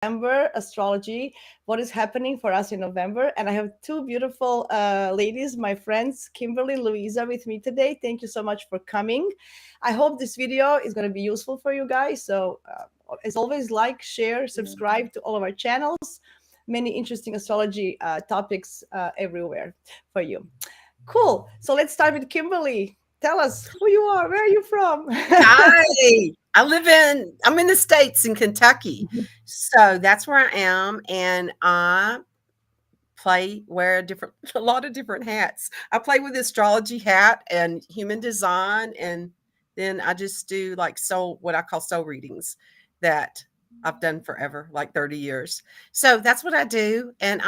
November astrology, what is happening for us in November. And I have two beautiful ladies, my friends, Kimberly Louisa, with me today. Thank you so much for coming. I hope this video is going to be useful for you guys. So, as always, like, share, subscribe to all of our channels. Many interesting astrology topics everywhere for you. Cool. So let's start with Kimberly. Tell us who you are. Where are you from? Hi. I'm in the States in Kentucky. So that's where I am. And I wear a lot of different hats. I play with astrology hat and human design. And then I just do like what I call soul readings that I've done forever, like 30 years. So that's what I do. And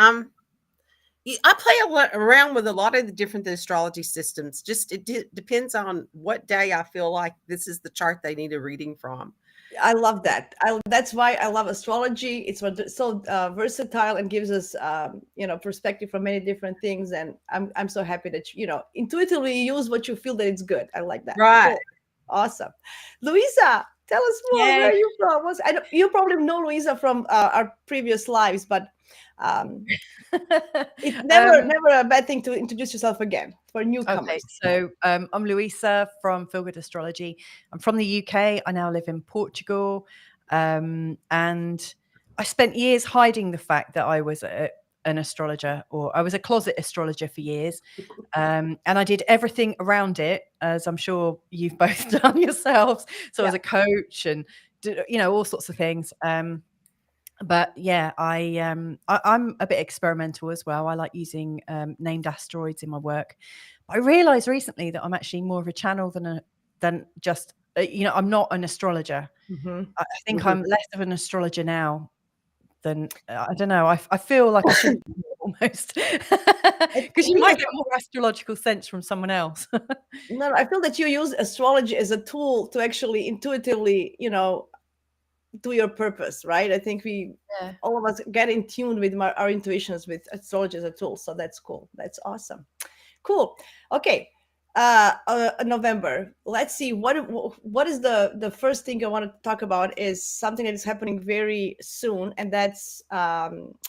I play around with a lot of the different astrology systems. Just depends on what day I feel like this is the chart they need a reading from. I love that. That's why I love astrology. It's so versatile and gives us, perspective from many different things. And I'm so happy that intuitively use what you feel that it's good. I like that. Right. Cool. Awesome, Louisa. Tell us more. Yay. Where are you from? You probably know Louisa from our previous lives, but it's never a bad thing to introduce yourself again for newcomers. Okay, so I'm Louisa from Feel Good Astrology. I'm from the UK. I now live in Portugal, and I spent years hiding the fact that I was an astrologer, or I was a closet astrologer for years, and I did everything around it, as I'm sure you've both done yourselves. So I was a coach and all sorts of things. But yeah, I'm a bit experimental as well. I like using named asteroids in my work. But I realized recently that I'm actually more of a channel than just I'm not an astrologer. Mm-hmm. I think I'm less of an astrologer now than I don't know. I feel like I should be almost, because you might get more astrological sense from someone else. No, I feel that you use astrology as a tool to actually intuitively, do your purpose, right? I think all of us get in tune with our intuitions with astrology as a tool. So that's cool. That's awesome. Cool. Okay. November. Let's see what is the first thing I want to talk about is something that is happening very soon, and that's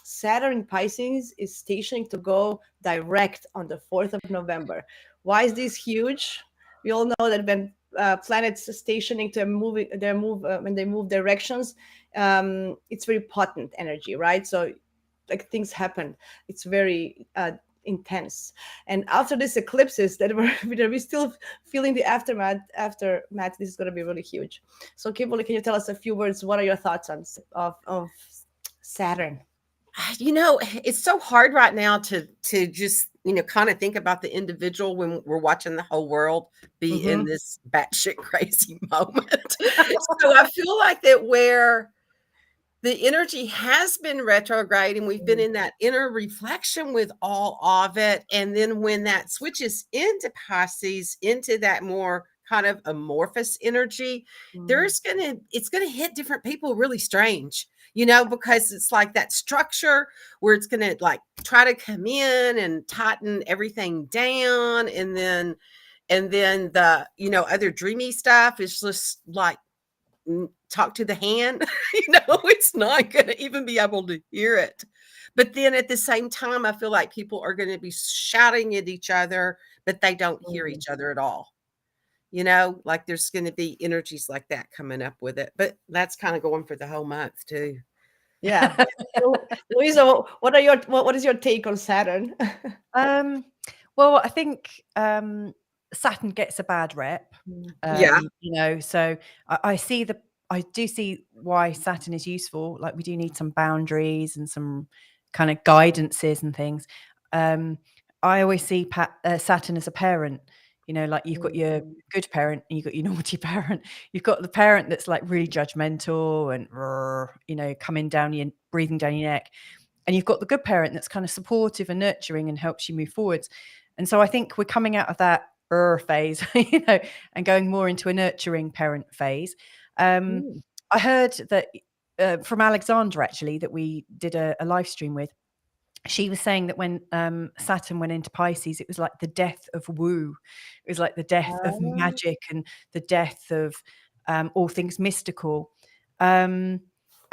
Saturn in Pisces is stationing to go direct on the 4th of November. Why is this huge? We all know that when planets stationing to when they move directions, it's very potent energy, right? So like things happen. It's very intense. And after this eclipses that we're still feeling the aftermath, this is going to be really huge. So Kimberly, can you tell us a few words? What are your thoughts on of Saturn? It's so hard right now to just kind of think about the individual when we're watching the whole world be in this batshit crazy moment. So I feel like that where the energy has been retrograde and we've been in that inner reflection with all of it. And then when that switches into Pisces, into that more kind of amorphous energy, it's going to hit different people really strange, because it's like that structure where it's going to like try to come in and tighten everything down. And then the, other dreamy stuff is just like, talk to the hand, it's not going to even be able to hear it. But then at the same time, I feel like people are going to be shouting at each other, but they don't hear each other at all. Like there's going to be energies like that coming up with it. But that's kind of going for the whole month too. Yeah. So, Louisa, what is your take on Saturn? Well, I think Saturn gets a bad rep. So I do see why Saturn is useful. Like we do need some boundaries and some kind of guidances and things. I always see Saturn as a parent. Like you've got your good parent and you've got your naughty parent. You've got the parent that's like really judgmental and, breathing down your neck. And you've got the good parent that's kind of supportive and nurturing and helps you move forwards. And so I think we're coming out of that phase, and going more into a nurturing parent phase. I heard that from Alexandra, actually, that we did a live stream with. She was saying that when Saturn went into Pisces, it was like the death of woo. It was like the death of magic and the death of all things mystical. And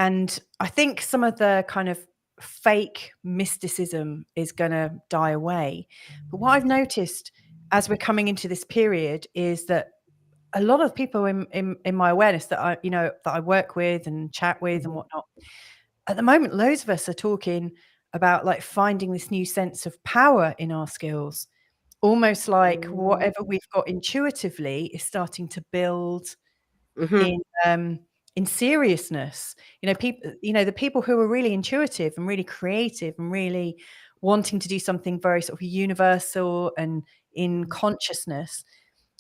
And I think some of the kind of fake mysticism is going to die away. But what I've noticed as we're coming into this period is that a lot of people in my awareness that I work with and chat with and whatnot, at the moment, loads of us are talking about like finding this new sense of power in our skills, almost like whatever we've got intuitively is starting to build in seriousness. People, the people who are really intuitive and really creative and really wanting to do something very sort of universal and in consciousness,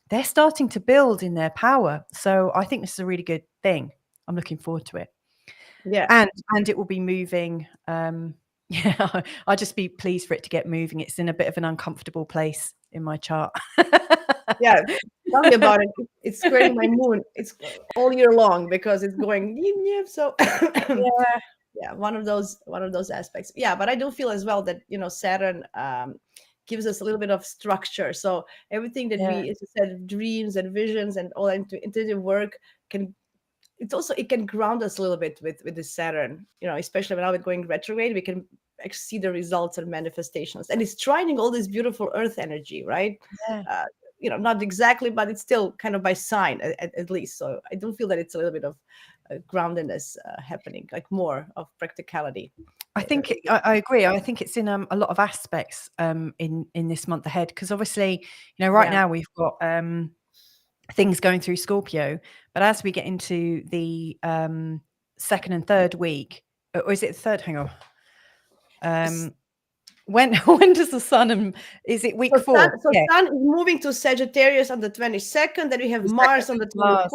they're starting to build in their power. So I think this is a really good thing. I'm looking forward to it. Yeah. And it will be moving. Yeah, I'll just be pleased for it to get moving. It's in a bit of an uncomfortable place in my chart. Yeah, tell me about it. It's squaring my moon. It's all year long because it's going so yeah, one of those aspects. Yeah, but I do feel as well that Saturn gives us a little bit of structure. So everything that we, as you said, dreams and visions and all that intuitive work it can ground us a little bit with the Saturn, especially now with going retrograde, we can see the results and manifestations. And it's trining all this beautiful earth energy, right? Yeah. Not exactly, but it's still kind of by sign at least. So I do feel that it's a little bit of groundedness happening, like more of practicality. I think I agree. I think it's in a lot of aspects in this month ahead, because obviously, right now we've got things going through Scorpio, but as we get into the second and third week, or is it third? Hang on. When does the sun is it week 4? Sun is moving to Sagittarius on the 22nd. Then we have Mars on the 24th.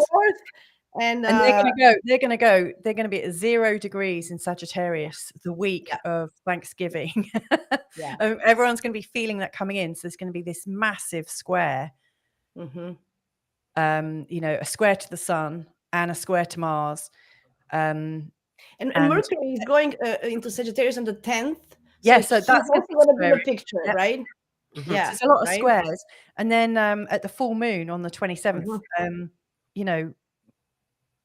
And they're gonna be at 0 degrees in Sagittarius the week of Thanksgiving. Everyone's gonna be feeling that coming in. So there's gonna be this massive square. A square to the sun and a square to Mars. And Mercury is going into Sagittarius on the 10th. So that's also going to be a picture, right? Yeah, so it's a lot of squares. And then at the full moon on the 27th,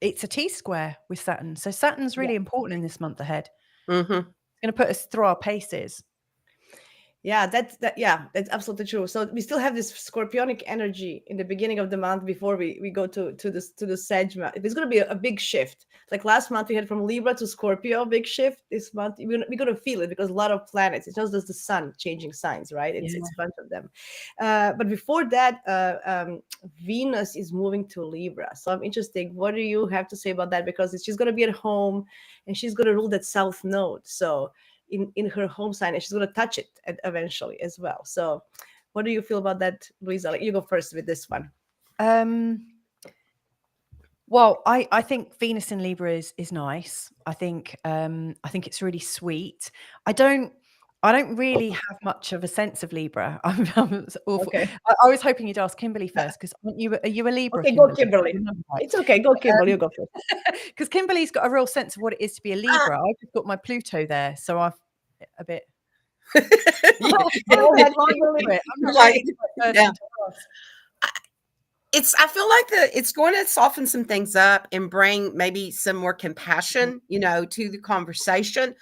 it's a T-square with Saturn. So Saturn's really important in this month ahead. It's going to put us through our paces. Yeah, that's absolutely true. So we still have this scorpionic energy in the beginning of the month before we go to the Sag month. There's going to be a big shift. Like last month we had from Libra to Scorpio, big shift. This month we're going to feel it because a lot of planets. It's not just the sun changing signs, right? It's a bunch of them. But before that, Venus is moving to Libra. So I'm interested. What do you have to say about that? Because she's going to be at home and she's going to rule that South Node. So in her home sign, and she's going to touch it eventually as well. So what do you feel about that, Louisa? You go first with this one. Well, I think Venus in Libra is nice. I think it's really sweet. I don't really have much of a sense of Libra. I'm awful. Okay. I was hoping you'd ask Kimberly first, because are you a Libra? Okay, go Kimberly. It's okay, go Kimberly. You go first. Because Kimberly's got a real sense of what it is to be a Libra. I've just got my Pluto there, so I've a bit. I feel like it's going to soften some things up and bring maybe some more compassion, to the conversation.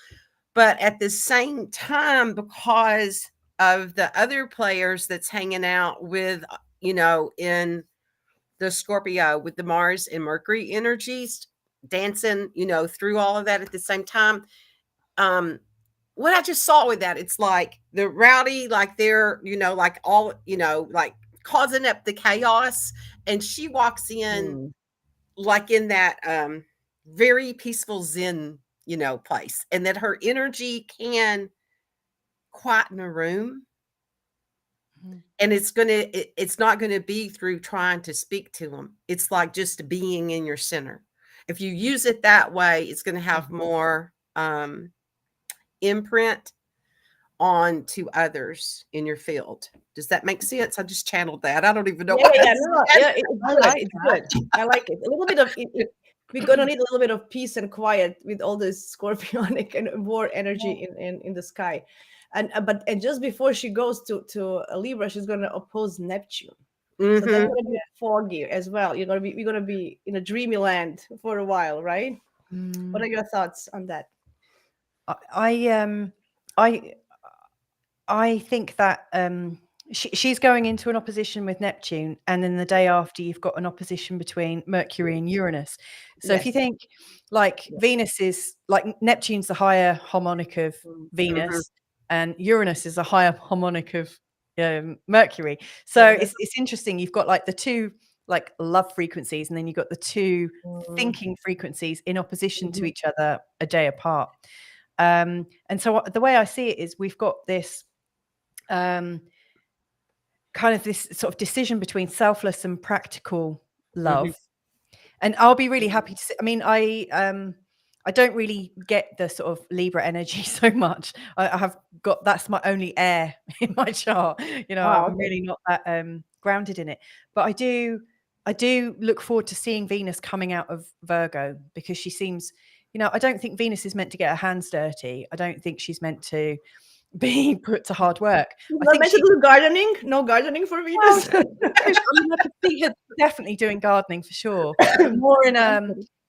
But at the same time, because of the other players that's hanging out with, in the Scorpio with the Mars and Mercury energies dancing, through all of that at the same time. What I just saw with that, it's like the rowdy, like they're, like all, like causing up the chaos. And she walks in like in that very peaceful Zen, place. And that her energy can quieten a room. And it's not going to be through trying to speak to them. It's like just being in your center. If you use it that way, it's going to have more imprint on to others in your field. Does that make sense? I just channeled that. I don't even know. It's good. I like it. A little bit of it. We're gonna need a little bit of peace and quiet with all this scorpionic and war energy in the sky. And just before she goes to Libra, she's gonna oppose Neptune. So that's gonna be foggy as well. We're gonna be in a dreamy land for a while, right? What are your thoughts on that? I think that she's going into an opposition with Neptune, and then the day after you've got an opposition between Mercury and Uranus. So if you think like Venus is like Neptune's the higher harmonic of Venus, and Uranus is a higher harmonic of Mercury. So it's interesting. You've got like the two like love frequencies, and then you've got the two thinking frequencies in opposition to each other a day apart. And so the way I see it is we've got this kind of this sort of decision between selfless and practical love. And I'll be really happy to see, I mean, I don't really get the sort of Libra energy so much. I have got, that's my only air in my chart. You know, I'm really not that grounded in it. But I do look forward to seeing Venus coming out of Virgo, because she seems, you know, I don't think Venus is meant to get her hands dirty. I don't think she's meant to be put to hard work. I think meant to do gardening. No gardening for Venus. Well, I mean, I could see her definitely doing gardening for sure. More in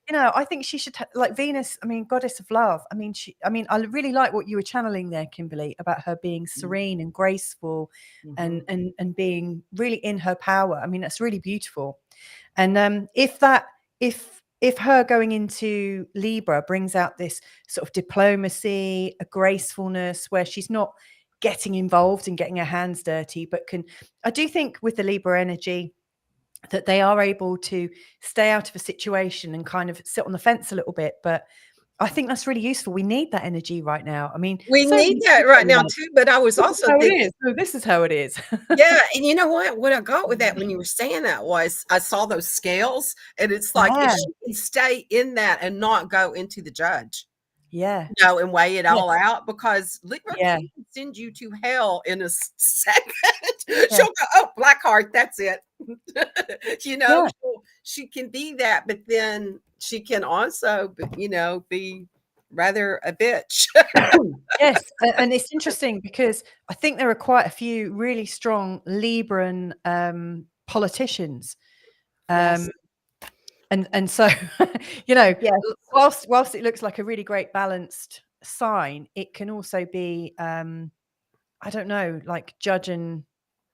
you know, I think she should like Venus. I mean, goddess of love. I mean, I really like what you were channeling there, Kimberly, about her being serene and graceful, and being really in her power. I mean, that's really beautiful. And if her going into Libra brings out this sort of diplomacy, a gracefulness, where she's not getting involved and getting her hands dirty, but I do think with the Libra energy that they are able to stay out of a situation and kind of sit on the fence a little bit. But I think that's really useful. We need that energy right now. I mean, we need that right now too. But I was also thinking, so this is how it is. Yeah, and you know what I got with that when you were saying that was I saw those scales, and it's like if she can stay in that and not go into the judge, you know, and weigh it all out, because Libra can send you to hell in a second. She'll go, oh, black heart, that's it. You know, she can be that, but then she can also, you know, be rather a bitch. Yes, and it's interesting because I think there are quite a few really strong Libran politicians, and so you know, whilst it looks like a really great balanced sign, it can also be I don't know, like judging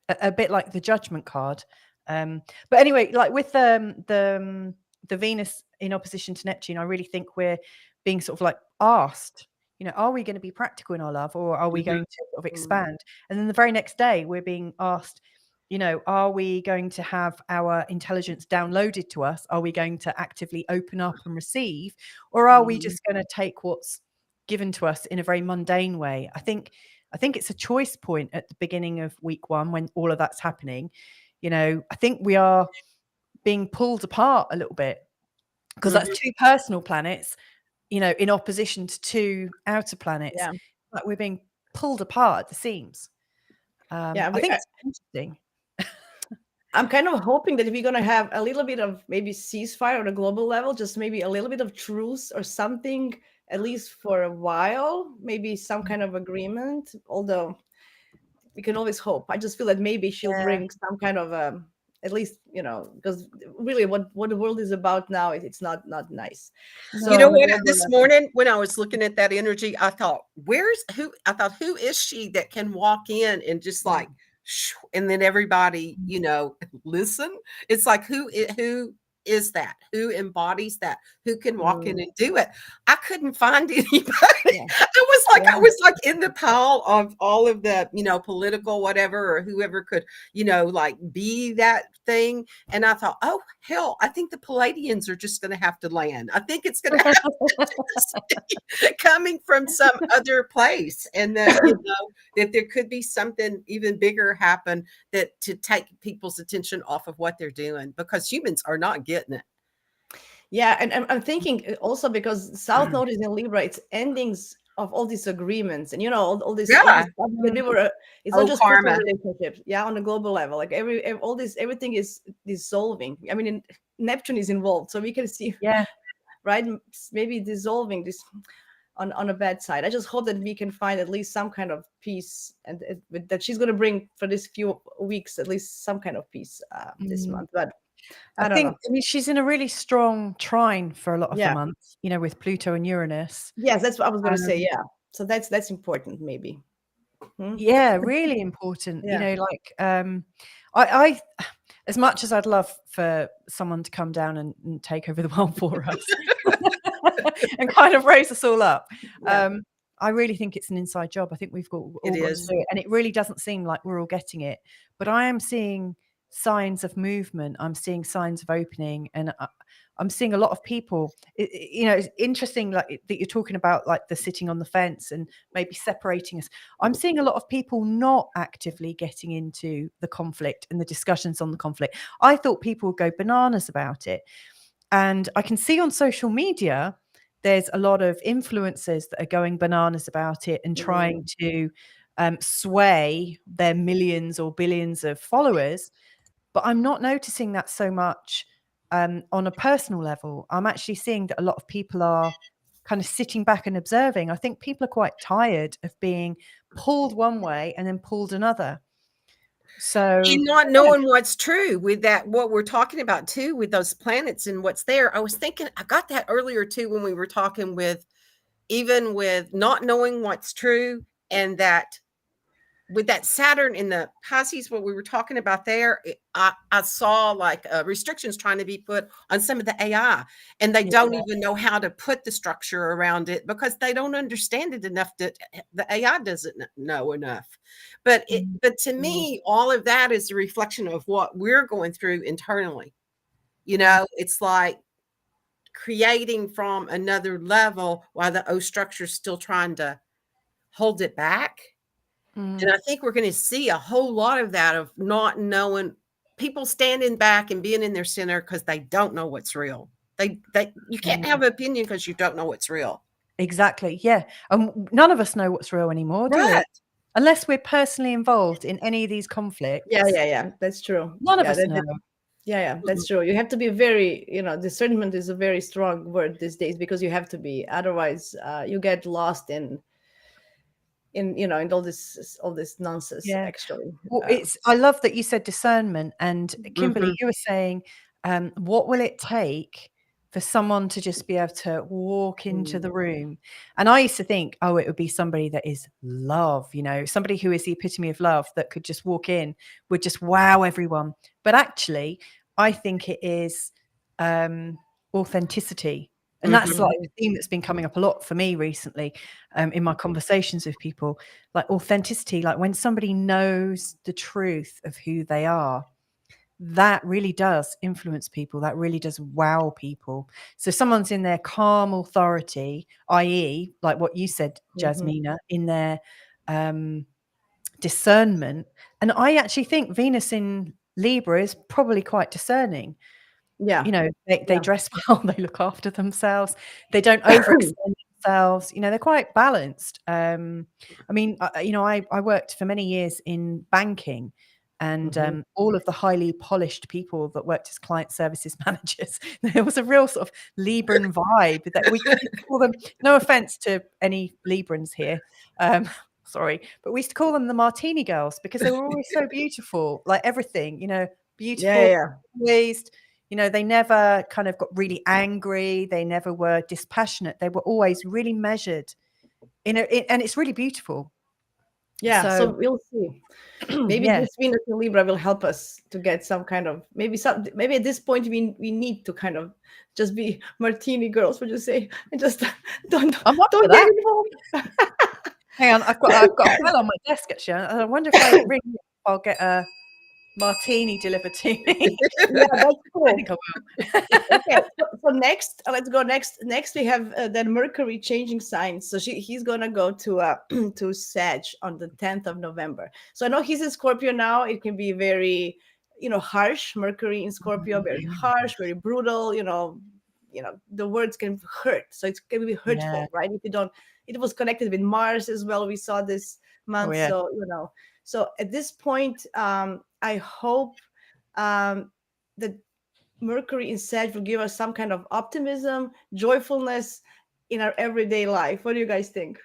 a bit like the Judgment card. But anyway, like with the Venus in opposition to Neptune, I really think we're being sort of like asked, you know, are we going to be practical in our love, or are we going to sort of expand? And then the very next day we're being asked, you know, are we going to have our intelligence downloaded to us? Are we going to actively open up and receive, or are we just going to take what's given to us in a very mundane way? I think it's a choice point at the beginning of week 1 when all of that's happening. You know, I think we are being pulled apart a little bit, because that's two personal planets, you know, in opposition to two outer planets. Like we're being pulled apart at the seams. I think it's interesting. I'm kind of hoping that we're going to have a little bit of maybe ceasefire on a global level, just maybe a little bit of truce or something, at least for a while, maybe some kind of agreement, although we can always hope. I just feel that maybe she'll bring some kind of at least, you know, because really what the world is about now, it's not nice. So, you know what, this morning when I was looking at that energy, I thought, who is she that can walk in and just like, and then everybody, you know, listen? It's like, who is that? Who embodies that? Who can walk in and do it? I couldn't find anybody. I was like in the pile of all of the, you know, political whatever, or whoever could, you know, like be that thing. And I thought, oh hell, I think the Palladians are just going to have to land. I think it's going to have to coming from some other place, and that, you know, that there could be something even bigger happen that to take people's attention off of what they're doing, because humans are not getting it. Yeah, and I'm thinking also because South Node is in Libra, it's endings of all these agreements, and you know, all this. It's not just personal relationships. Yeah, on a global level, like everything is dissolving. I mean, Neptune is involved, so we can see. Right, maybe dissolving this on a bad side. I just hope that we can find at least some kind of peace, and that she's going to bring for this few weeks at least some kind of peace this month. But I don't know. I mean, she's in a really strong trine for a lot of the Yeah. month, you know, with Pluto and Uranus. Yes, that's what I was going to say. Yeah. So that's important, maybe. Yeah, really important. You Yeah. know, like I as much as I'd love for someone to come down and take over the world for us and kind of raise us all up. Yeah. I really think it's an inside job. I think we've all got to do it, and it really doesn't seem like we're all getting it. But I am seeing signs of movement. I'm seeing signs of opening, and I'm seeing a lot of people. You know, it's interesting, like that you're talking about, like the sitting on the fence and maybe separating us. I'm seeing a lot of people not actively getting into the conflict and the discussions on the conflict. I thought people would go bananas about it, and I can see on social media there's a lot of influencers that are going bananas about it and trying to sway their millions or billions of followers. But I'm not noticing that so much on a personal level. I'm actually seeing that a lot of people are kind of sitting back and observing. I think people are quite tired of being pulled one way and then pulled another. So, and not knowing what's true with that, what we're talking about too, with those planets and what's there. I was thinking, I got that earlier too, when we were talking with, even with not knowing what's true, and that with that Saturn in the Pisces, what we were talking about there, I saw like restrictions trying to be put on some of the AI, and they don't even know how to put the structure around it because they don't understand it enough. That the AI doesn't know enough. But to me, all of that is a reflection of what we're going through internally. You know, it's like creating from another level while the O structure is still trying to hold it back. And I think we're going to see a whole lot of that, of not knowing, people standing back and being in their center because they don't know what's real. You can't have an opinion because you don't know what's real. Exactly. Yeah. And none of us know what's real anymore, do we? Unless we're personally involved in any of these conflicts. Yeah. That's true. None of us know. Yeah, that's true. You have to be very, you know, discernment is a very strong word these days, because you have to be, otherwise you get lost in you know, in all this nonsense. Actually, well, I love that you said discernment. And Kimberly, you were saying, what will it take for someone to just be able to walk into the room? And I used to think, oh, it would be somebody that is love, you know, somebody who is the epitome of love, that could just walk in, would just wow everyone. But actually, I think it is authenticity. And that's like a theme that's been coming up a lot for me recently, in my conversations with people, like authenticity, like when somebody knows the truth of who they are, that really does influence people. That really does wow people. So someone's in their calm authority, i.e., like what you said, Jasmina, in their discernment. And I actually think Venus in Libra is probably quite discerning. Yeah. You know, they dress well, they look after themselves, they don't overextend themselves, you know, they're quite balanced. I mean, you know, I worked for many years in banking, and all of the highly polished people that worked as client services managers, there was a real sort of Libran vibe that we call them, no offense to any Librans here, sorry, but we used to call them the martini girls, because they were always so beautiful, like everything, you know, beautiful, pleased. You know, they never kind of got really angry. They never were dispassionate. They were always really measured. And it's really beautiful. Yeah. So we'll see. Maybe this Venus in Libra will help us to get some kind of, maybe at this point we need to kind of just be martini girls, would you say, and just don't get involved. Hang on, I've got a file on my desk actually. I wonder if I'll get a martini delivered to me. Yeah, that's cool. I think I will. Okay, so next, let's go next. Next, we have then Mercury changing signs. So he's gonna go to to Sag on the 10th of November. So I know he's in Scorpio now. It can be very, you know, harsh. Mercury in Scorpio, very harsh, very brutal. You know, the words can hurt. So it can be hurtful, right? If you don't, it was connected with Mars as well. We saw this month. So you know. So at this point, I hope that Mercury in Sag will give us some kind of optimism, joyfulness, in our everyday life? What do you guys think?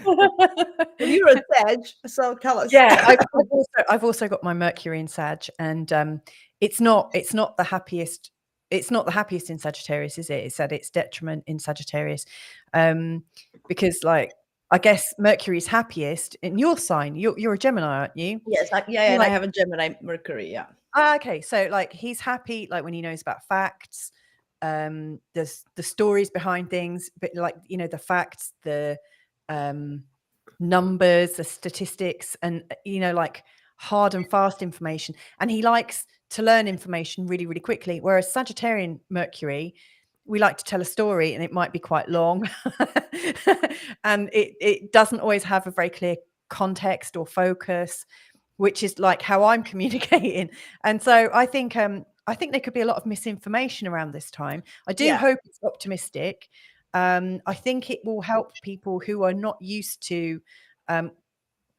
Well, you're a Sag, so tell us. Yeah, I've also got my Mercury in Sag, and it's not the happiest. It's not the happiest in Sagittarius, is it? It's at its detriment in Sagittarius, because like I guess Mercury's happiest in your sign. You're a Gemini, aren't you? Yes, and I have a Gemini Mercury. Yeah. Okay, so like he's happy like when he knows about facts. There's the stories behind things, but like the facts, the numbers, the statistics, and like hard and fast information. And he likes to learn information really, really quickly. Whereas Sagittarian Mercury, we like to tell a story, and it might be quite long, and it doesn't always have a very clear context or focus, which is like how I'm communicating. And so I think there could be a lot of misinformation around this time. I do hope it's optimistic. I think it will help people who are not used to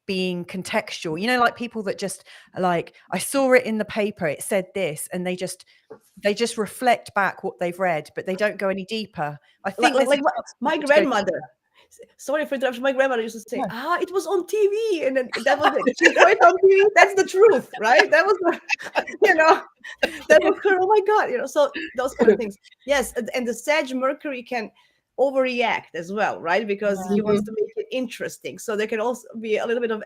being contextual, like people that just like, I saw it in the paper, it said this, and they just reflect back what they've read, but they don't go any deeper. I think like my grandmother. Sorry for interruption. My grandmother used to say, it was on TV. And then that was it. She saw it on TV. That's the truth, right? That was, that was her. Oh my God. So those kind of things. Yes. And the Sag Mercury can overreact as well, right? Because he wants to make it interesting. So there can also be a little bit of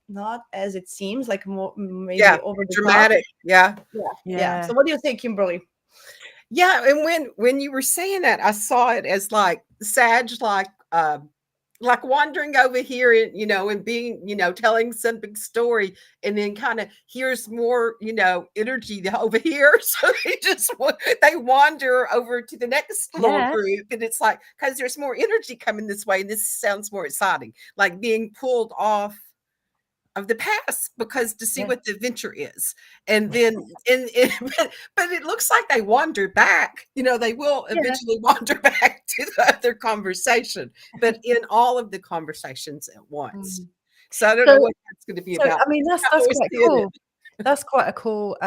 not as it seems, like more maybe over the dramatic. Top. Yeah. So what do you think, Kimberly? Yeah, and when you were saying that, I saw it as like Sag, like wandering over here and and being telling some big story, and then kind of here's more energy over here, so they wander over to the next little group, and it's like because there's more energy coming this way, and this sounds more exciting, like being pulled off of the past because to see what the adventure is, and then but it looks like they wander back. They will eventually wander back to the other conversation, but in all of the conversations at once. So I don't know what that's going to be about. I mean, that's quite cool. That's quite a cool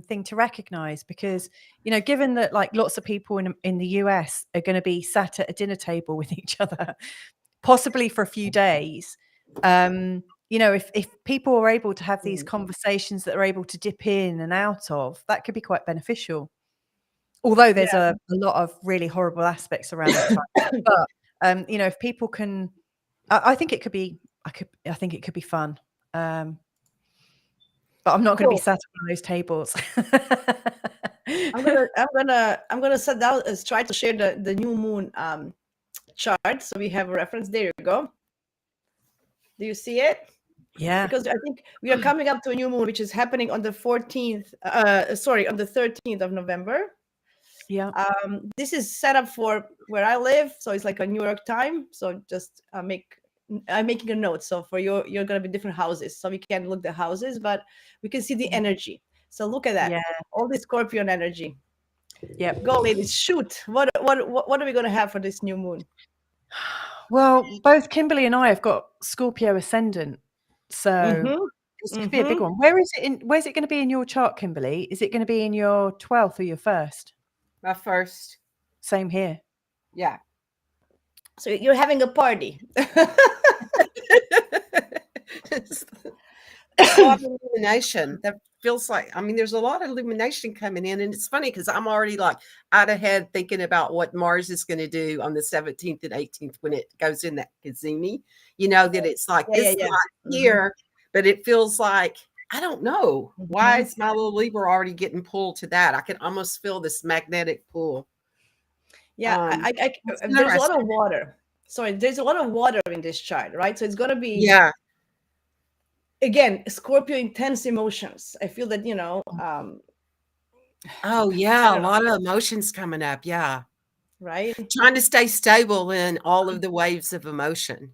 thing to recognize, because given that like lots of people in the US are going to be sat at a dinner table with each other, possibly for a few days. If people are able to have these conversations that are able to dip in and out of, that could be quite beneficial. Although there's a lot of really horrible aspects around that time. But if people can, I think it could be, I think it could be fun. But I'm not going to be sat on those tables. I'm gonna sit down and try to share the new moon chart, so we have a reference. There you go. Do you see it? Yeah. Because I think we are coming up to a new moon, which is happening on the 14th. On the 13th of November. Yeah. This is set up for where I live, so it's like a New York time. So just I'm making a note. So for you're gonna be different houses, so we can't look the houses, but we can see the energy. So look at that. Yeah. All the Scorpion energy. Yep. Go, ladies, shoot. What are we gonna have for this new moon? Well, both Kimberly and I have got Scorpio ascendant, so this could be a big one. Where's it going to be in your chart, Kimberly? Is it going to be in your 12th or your 1st? My 1st. Same here. Yeah. So you're having a party. It's a lot of illumination. That feels like, there's a lot of illumination coming in, and it's funny because I'm already like out ahead thinking about what Mars is going to do on the 17th and 18th when it goes in that Kazumi. That it's like it's not here, but it feels like I don't know why is my little Libra already getting pulled to that. I can almost feel this magnetic pull. Yeah, there's a lot of water. Sorry, there's a lot of water in this chart, right? So it's going to be again, Scorpio, intense emotions. I feel that, oh yeah, a lot of emotions coming up. Yeah. Right. Trying to stay stable in all of the waves of emotion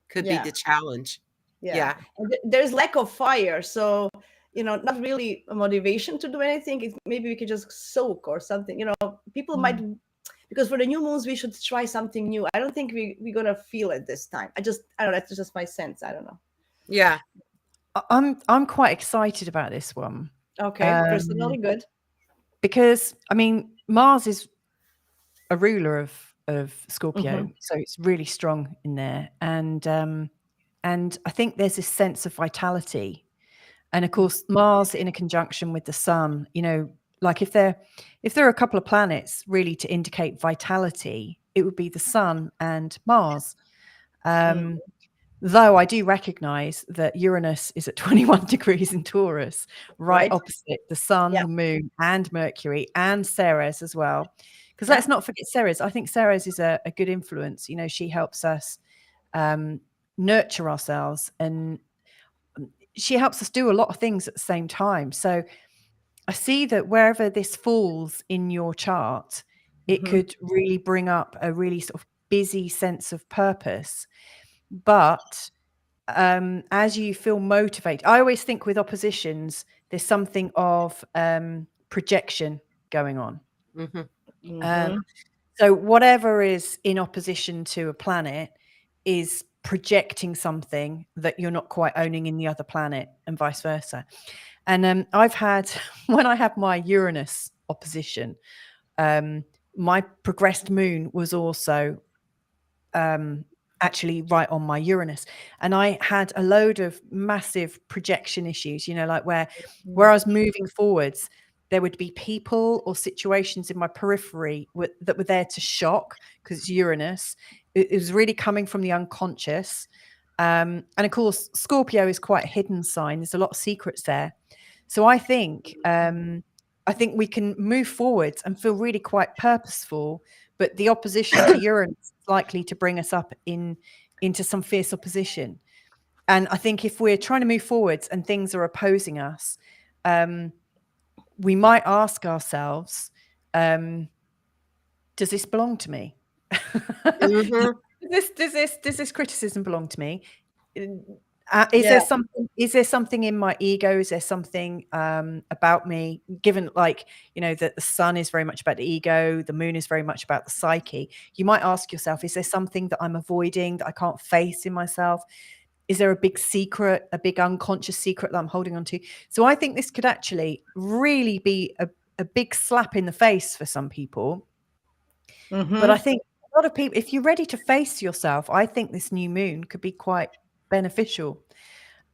could be the challenge. Yeah. And there's lack of fire. So, not really a motivation to do anything. Maybe we could just soak or something, people might, because for the new moons, we should try something new. I don't think we're going to feel it this time. I don't know. That's just my sense. I don't know. Yeah. I'm quite excited about this one. Okay, personally good. Because Mars is a ruler of Scorpio, so it's really strong in there, and I think there's this sense of vitality, and of course Mars in a conjunction with the Sun. You know, like if there are a couple of planets really to indicate vitality, it would be the Sun and Mars. Though I do recognize that Uranus is at 21 degrees in Taurus, right opposite the Sun, the Moon, and Mercury, and Ceres as well. Because let's not forget Ceres. I think Ceres is a good influence. You know, she helps us nurture ourselves, and she helps us do a lot of things at the same time. So I see that wherever this falls in your chart, it could really bring up a really sort of busy sense of purpose. But as you feel motivated, I always think with oppositions, there's something of projection going on. So whatever is in opposition to a planet is projecting something that you're not quite owning in the other planet, and vice versa. And I've had, when I had my Uranus opposition, my progressed moon was also actually right on my Uranus, and I had a load of massive projection issues, you know, like where I was moving forwards, there would be people or situations in my periphery that were there to shock, because it's Uranus. It was really coming from the unconscious. And of course, Scorpio is quite a hidden sign. There's a lot of secrets there. So I think we can move forwards and feel really quite purposeful, but the opposition to Uranus is likely to bring us up into some fierce opposition. And I think if we're trying to move forwards and things are opposing us, we might ask ourselves, does this belong to me? Does this criticism belong to me? Is there something in my ego? Is there something about me, given, like, you know, that the sun is very much about the ego, the moon is very much about the psyche? You might ask yourself, is there something that I'm avoiding, that I can't face in myself? Is there a big secret, a big unconscious secret that I'm holding on to? So I think this could actually really be a big slap in the face for some people. But I think a lot of people, if you're ready to face yourself, I think this new moon could be quite beneficial.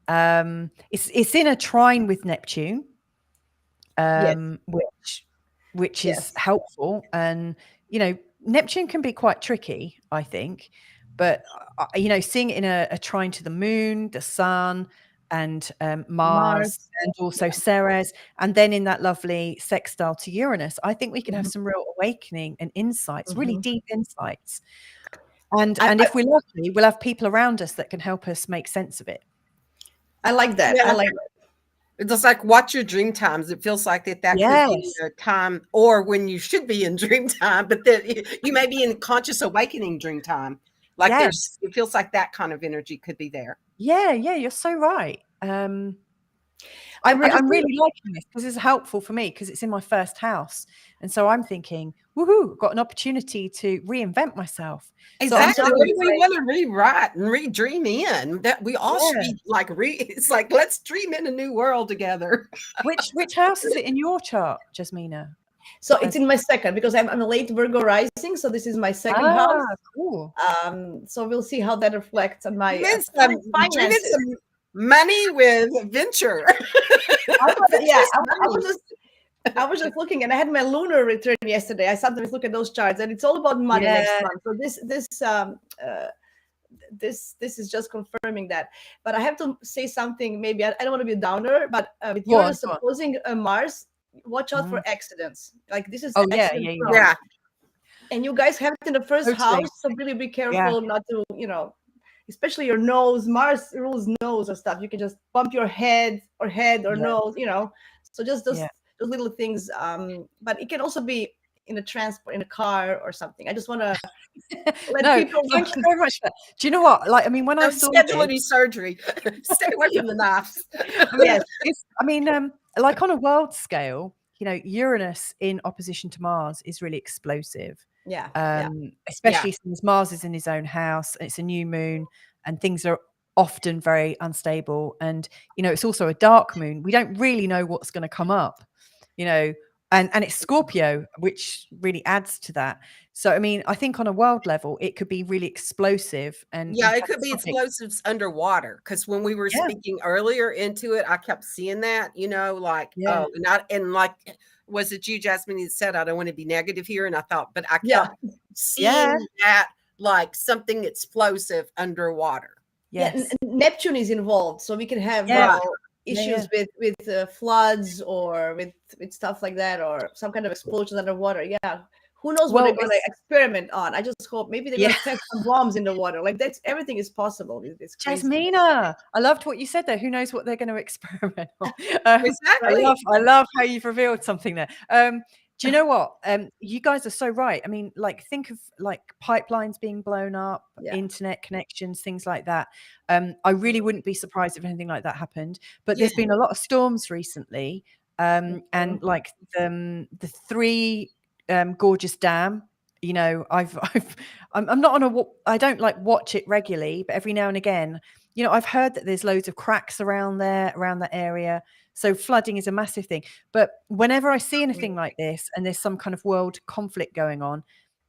It's in a trine with Neptune, which is helpful. And, you know, Neptune can be quite tricky, I think. But, you know, seeing it in a trine to the moon, the sun, and Mars, and also Ceres, and then in that lovely sextile to Uranus, I think we can have some real awakening and insights, really deep insights. And if we're lucky, we'll have people around us that can help us make sense of it. I like that. I like that. It's just like watch your dream times. It feels like that could be a time, or when you should be in dream time, but then you may be in conscious awakening dream time. Like it feels like that kind of energy could be there. Yeah, you're so right. I'm really liking this because it's helpful for me, because it's in my first house, and so I'm thinking, woohoo, got an opportunity to reinvent myself. Exactly. So we want to rewrite and redream in that we all should be like it's like, let's dream in a new world together. Which house is it in your chart, Jasmina? So it's in my second, because I'm a late Virgo rising, so this is my second house. Cool. So we'll see how that reflects on my finances. Some money with venture. I was just looking, and I had my lunar return yesterday. I sometimes look at those charts, and it's all about money next month. So this is just confirming that. But I have to say something. Maybe I don't want to be a downer, but with Uranus opposing Mars, watch out for accidents. Like this is yeah. And you guys have it in the first house, so really be careful not to, you know, especially your nose. Mars rules nose or stuff. You can just bump your head or nose, you know. So just those little things. But it can also be in a transport, in a car or something. I just want to let people know. Thank you very much for that. Do you know what? Like, I mean, when I saw scheduling surgery, stay away from the knives. Like on a world scale, you know, Uranus in opposition to Mars is really explosive. Especially since Mars is in his own house, and it's a new moon, and things are often very unstable. And, you know, it's also a dark moon. We don't really know what's going to come up, you know. and it's Scorpio, which really adds to that. So I mean, I think on a world level, it could be really explosive and Yeah, it could be catastrophic. explosives underwater. Because when we were Yeah, speaking earlier into it, I kept seeing that, like, yeah, and like, was it you, Jasmine, that said, I don't want to be negative here? And I thought, but I Yeah. kept yeah, seeing that like something explosive underwater. yes, Neptune is involved, so we can have yeah, Right. issues with floods or with stuff like that, or some kind of explosions underwater. Yeah, who knows what Well, they're going to experiment on? I just hope maybe they're going to test some bombs in the water. Like everything is possible with this crazy. Jasmina, I loved what you said there. Who knows what they're going to experiment on? I Exactly. love how you've revealed something there. Do you know what? You guys are so right. I mean, like, think of like pipelines being blown up, Yeah. internet connections, things like that. I really wouldn't be surprised if anything like that happened. But there's been a lot of storms recently, and like the three Gorgeous Dam. You know, I'm not on I don't like watch it regularly, but every now and again, you know, I've heard that there's loads of cracks around that area. So flooding is a massive thing. But whenever I see anything like this and there's some kind of world conflict going on,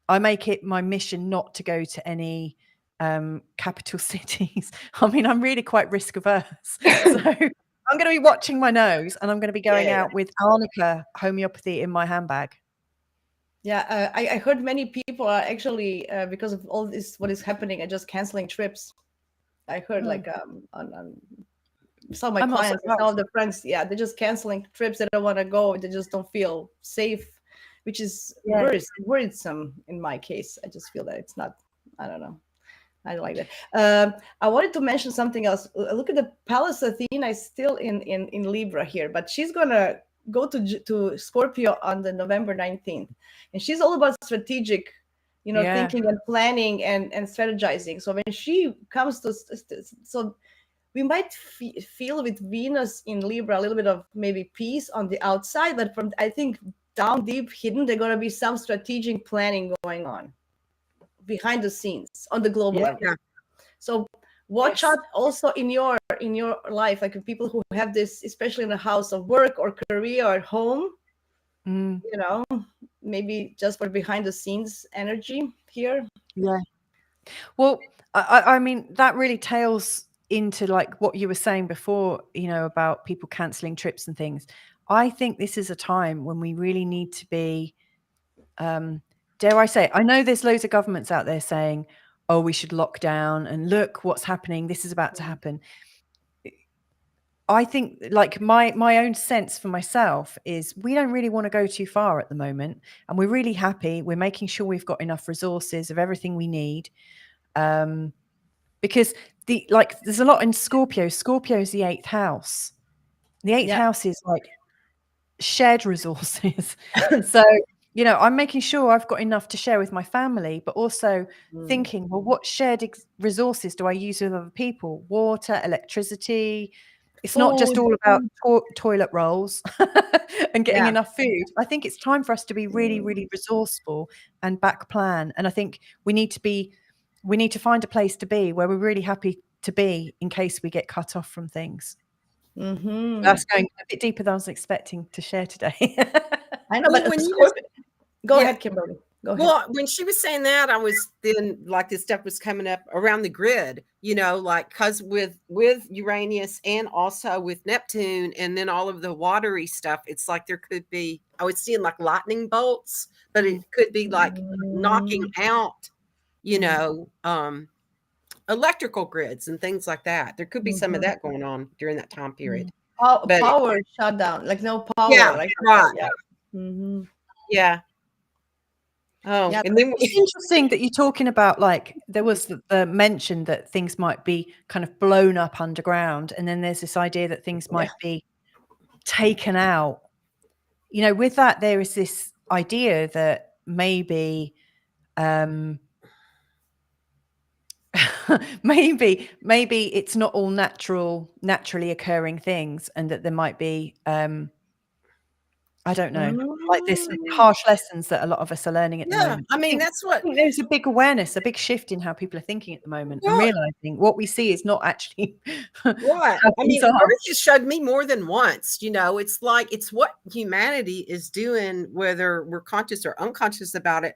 I make it my mission not to go to any capital cities. I mean, I'm really quite risk averse. So I'm going to be watching my nose, and I'm going to be going out with arnica homeopathy in my handbag. Yeah, I heard many people are actually because of all this, what is happening, are just canceling trips. I heard like on some of my clients, some of the friends, they're just canceling trips. They don't want to go. They just don't feel safe, which is worrisome in my case. I just feel that it's not. I don't know. I don't like that. I wanted to mention something else. Look at the Pallas Athena is still in Libra here, but she's gonna go to Scorpio on the November 19th, and she's all about strategic, thinking and planning and strategizing. So when she comes to, so we might feel with Venus in Libra a little bit of maybe peace on the outside, but from, I think, down deep hidden, there's going to be some strategic planning going on behind the scenes on the global level. So watch out also in your life, like people who have this, especially in the house of work or career or home, maybe just for behind the scenes energy here. Yeah. Well, I mean, that really tails into like what you were saying before, about people cancelling trips and things. I think this is a time when we really need to be, dare I say, I know there's loads of governments out there saying, oh, we should lock down and look what's happening. This is about to happen. I think like my own sense for myself is we don't really want to go too far at the moment. And we're really happy. We're making sure we've got enough resources of everything we need. Because there's a lot in Scorpio. Scorpio is the 8th house. The 8th house is like shared resources. So, I'm making sure I've got enough to share with my family, but also thinking, well, what shared resources do I use with other people? Water, electricity. It's not just all about toilet rolls and getting enough food. I think it's time for us to be really, really resourceful and back plan. And I think we need to find a place to be where we're really happy to be in case we get cut off from things. That's going a bit deeper than I was expecting to share today. I know, but go ahead, Kimberly. Go ahead. Well, when she was saying that, I was then like this stuff was coming up around the grid, like because with Uranus and also with Neptune and then all of the watery stuff, it's like there could be, I was seeing like lightning bolts, but it could be like knocking out, electrical grids and things like that. There could be some of that going on during that time period. Power shutdown, like no power. Yeah, right. Yeah. Oh, and then it's interesting that you're talking about like there was the mention that things might be kind of blown up underground, and then there's this idea that things might be taken out. With that, there is this idea that maybe maybe it's not all naturally occurring things, and that there might be I don't know, like this harsh lessons that a lot of us are learning at the moment. I mean, that's what there's a big awareness, a big shift in how people are thinking at the moment, and realizing what we see is not actually what I mean. Earth has showed me more than once. You know, it's like it's what humanity is doing, whether we're conscious or unconscious about it,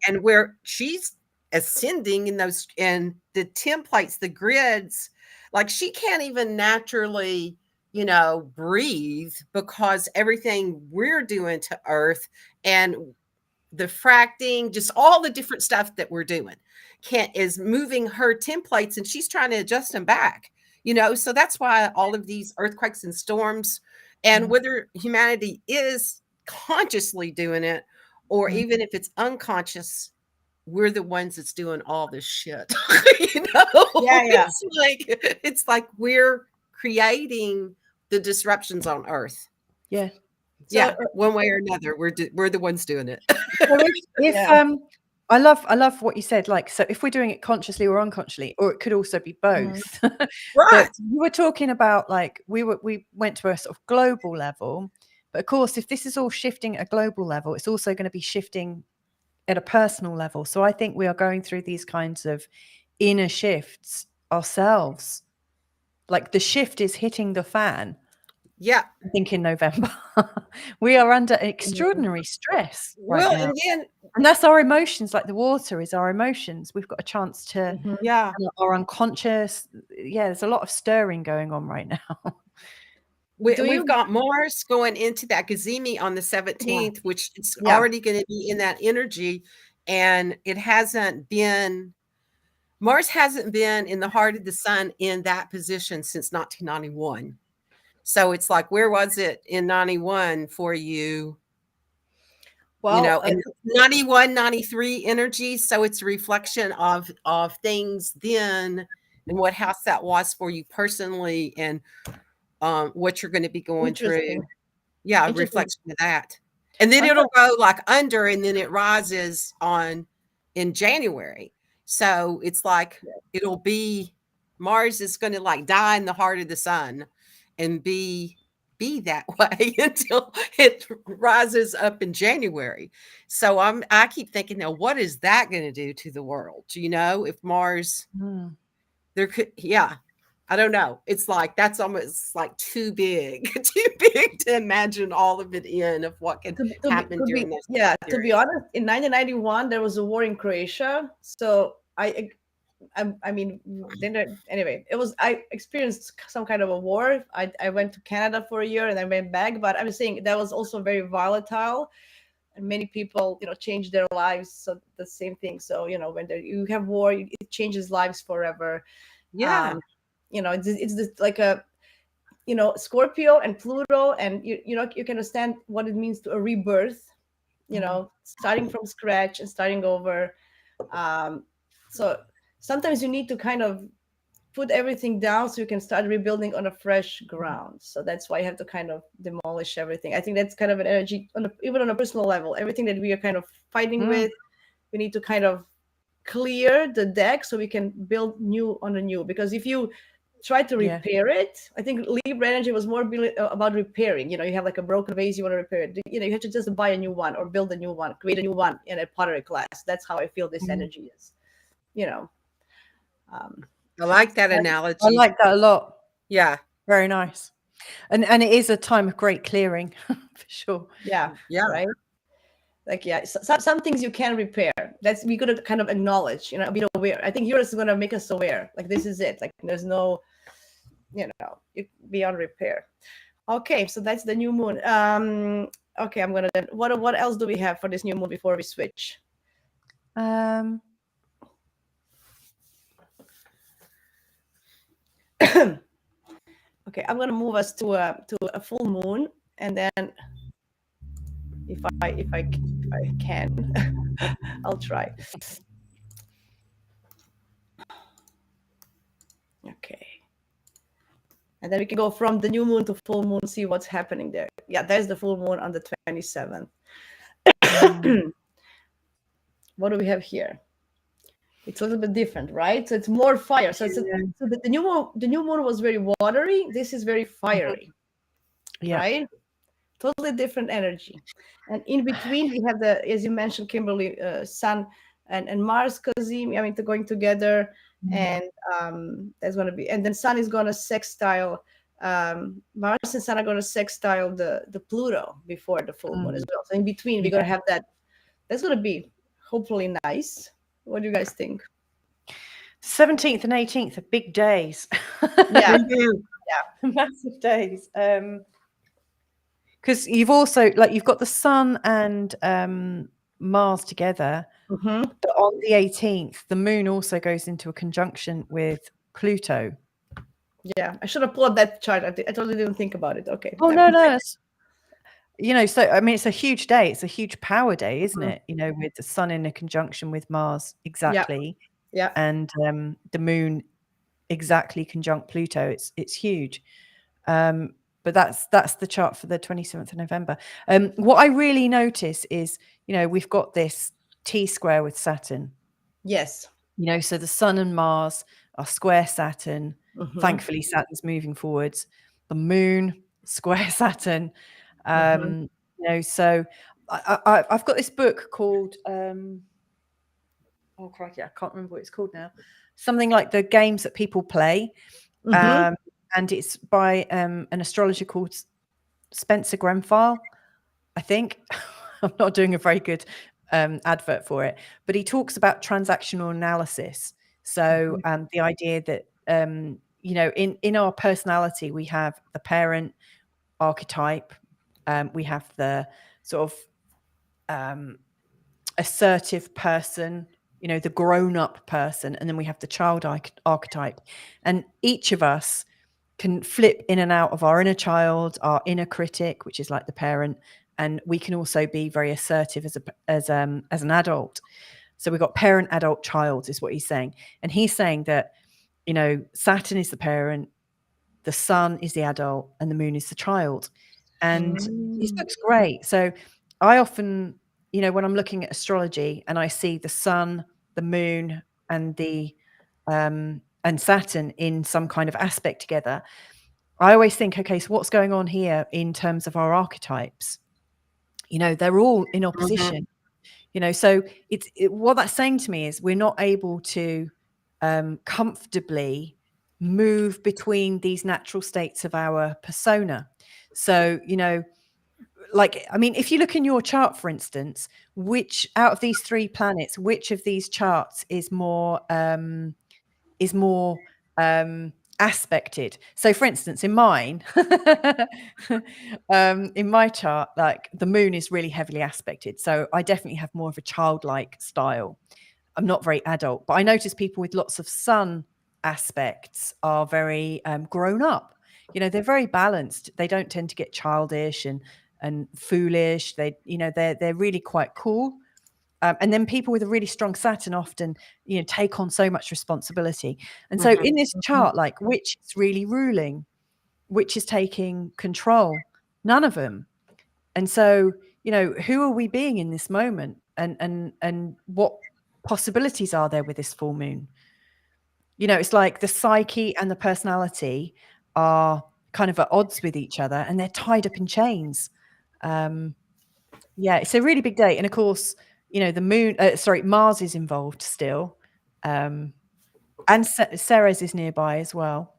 and where she's ascending in those and the templates, the grids, like she can't even naturally, you know, breathe because everything we're doing to Earth and the fracting, just all the different stuff that we're doing is moving her templates, and she's trying to adjust them back, you know. So that's why all of these earthquakes and storms, and whether humanity is consciously doing it or even if it's unconscious, we're the ones that's doing all this shit. You know, it's like we're creating the disruptions on Earth. One way or another, we're the ones doing it. I love what you said. Like, so if we're doing it consciously or unconsciously, or it could also be both. Right. You were talking about like we went to a sort of global level, but of course, if this is all shifting at a global level, it's also going to be shifting at a personal level. So I think we are going through these kinds of inner shifts ourselves. Like the shift is hitting the fan. I think in November. We are under extraordinary stress right now. And that's our emotions. Like the water is our emotions. We've got a chance to our unconscious. There's a lot of stirring going on right now. We've got Mars going into that Gazimi on the 17th, which is already going to be in that energy. And it hasn't been, Mars hasn't been in the heart of the sun in that position since 1991. So it's like, where was it in 91 for you? Well, you know, and 91, 93 energy. So it's a reflection of things then and what house that was for you personally and what you're going to be going through. A reflection of that. And then it'll go like under and then it rises in January. So it's like it'll be Mars is going to like die in the heart of the sun and be that way until it rises up in January. So I keep thinking, now what is that going to do to the world? You know, if Mars there could I don't know. It's like that's almost like too big to imagine all of it in of what can happen during this. To be honest, in 1991 there was a war in Croatia. So I mean, anyway, I experienced some kind of a war. I went to Canada for a year and I went back, but I'm saying that was also very volatile. And many people, you know, change their lives. So the same thing. So, you know, when you have war, it changes lives forever. You know, it's just like a, you know, Scorpio and Pluto, and you know, you can understand what it means to a rebirth, you know, starting from scratch and starting over. So sometimes you need to kind of put everything down so you can start rebuilding on a fresh ground. So that's why you have to kind of demolish everything. I think that's kind of an energy, even on a personal level. Everything that we are kind of fighting with, we need to kind of clear the deck so we can build new on the new. Because if you try to repair it, I think Libra energy was more about repairing. You know, you have like a broken vase, you want to repair it. You know, you have to just buy a new one or build a new one, create a new one in a pottery class. That's how I feel this energy is. You know, I like that analogy. I like that a lot. Yeah, very nice. And it is a time of great clearing for sure. Right. Like some things you can repair. That's we gotta kind of acknowledge. You know, be aware. I think yours is gonna make us aware. Like this is it. Like there's no, you know, beyond repair. Okay, so that's the new moon. Okay, I'm gonna. What else do we have for this new moon before we switch? Okay, I'm gonna move us to a full moon, and then if I can, I'll try. Okay, and then we can go from the new moon to full moon, see what's happening there. Yeah, there's the full moon on the 27th. What do we have here? It's a little bit different, right? So it's more fire. So it's so the new moon was very watery. This is very fiery, right? totally different energy. And in between, we have the, as you mentioned, Kimberly, Sun and Mars Kazim. I mean, they're going together, and that's going to be. And then Sun is going to sextile. Mars and Sun are going to sextile the Pluto before the full moon as well. So in between, we're going to have that. That's going to be hopefully nice. What do you guys think? 17th and 18th are big days. Yeah. Massive days. Because you've also, like, you've got the Sun and Mars together. But on the 18th, the moon also goes into a conjunction with Pluto. Yeah, I should have pulled up that chart. I totally didn't think about it. Okay. Oh, no. You know, so, I mean, it's a huge day. It's a huge power day, isn't it? You know, with the Sun in a conjunction with Mars. Exactly. Yeah. And the moon exactly conjunct Pluto. It's huge. But that's the chart for the 27th of November. What I really notice is, you know, we've got this T-square with Saturn. Yes. You know, so the Sun and Mars are square Saturn. Thankfully, Saturn's moving forwards. The moon, square Saturn. You know, so I've got this book called, oh, crikey, I can't remember what it's called now. Something like the games that people play. And it's by an astrologer called Spencer Grenfell, I think. I'm not doing a very good advert for it, but he talks about transactional analysis. So the idea that, you know, in our personality, we have the parent archetype, we have the sort of assertive person, you know, the grown-up person, and then we have the child archetype. And each of us can flip in and out of our inner child, our inner critic, which is like the parent, and we can also be very assertive as an adult. So we've got parent, adult, child is what he's saying. And he's saying that, you know, Saturn is the parent, the Sun is the adult, and the moon is the child. And his book's great. So I often, you know, when I'm looking at astrology and I see the Sun, the moon, and the and Saturn in some kind of aspect together, I always think, okay, so what's going on here in terms of our archetypes? You know, they're all in opposition. You know, so what that's saying to me is we're not able to comfortably move between these natural states of our persona. So, you know, like, I mean, if you look in your chart, for instance, which out of these three planets, which of these charts is more aspected? So, for instance, in mine, in my chart, like the moon is really heavily aspected. So I definitely have more of a childlike style. I'm not very adult, but I notice people with lots of Sun aspects are very grown up. You know, they're very balanced. They don't tend to get childish and foolish. They, you know, they're really quite cool. And then people with a really strong Saturn often, you know, take on so much responsibility. And so in this chart, like, which is really ruling, which is taking control? None of them. And so, you know, who are we being in this moment? And what possibilities are there with this full moon? You know, it's like the psyche and the personality are kind of at odds with each other, and they're tied up in chains. Yeah, it's a really big day. And of course, you know, the moon, Mars is involved still. And Ceres is nearby as well.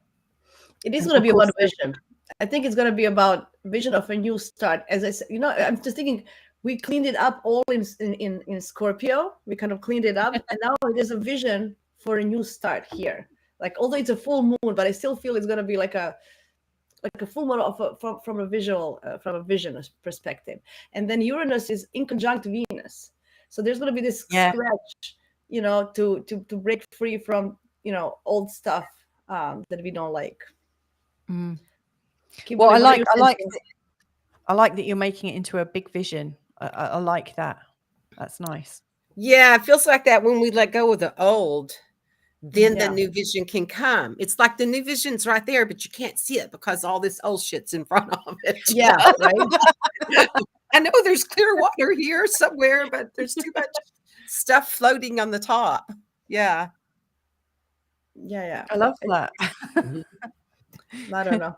It is going to be about vision. I think it's going to be about vision of a new start. As I said, you know, I'm just thinking we cleaned it up all in Scorpio. We kind of cleaned it up, and now there's a vision for a new start here. Like, although it's a full moon, but I still feel it's going to be like a full moon from a vision perspective. And then Uranus is in conjunct Venus, so there's going to be this scratch, you know, to break free from, you know, old stuff that we don't like. Well, I like that you're making it into a big vision. I like that. That's nice. Yeah, it feels like that when we let go of the old, then the new vision can come. It's like the new vision's right there, but you can't see it because all this old shit's in front of it. Yeah, right. I know there's clear water here somewhere, but there's too much stuff floating on the top. Yeah. Yeah. I love that. I don't know.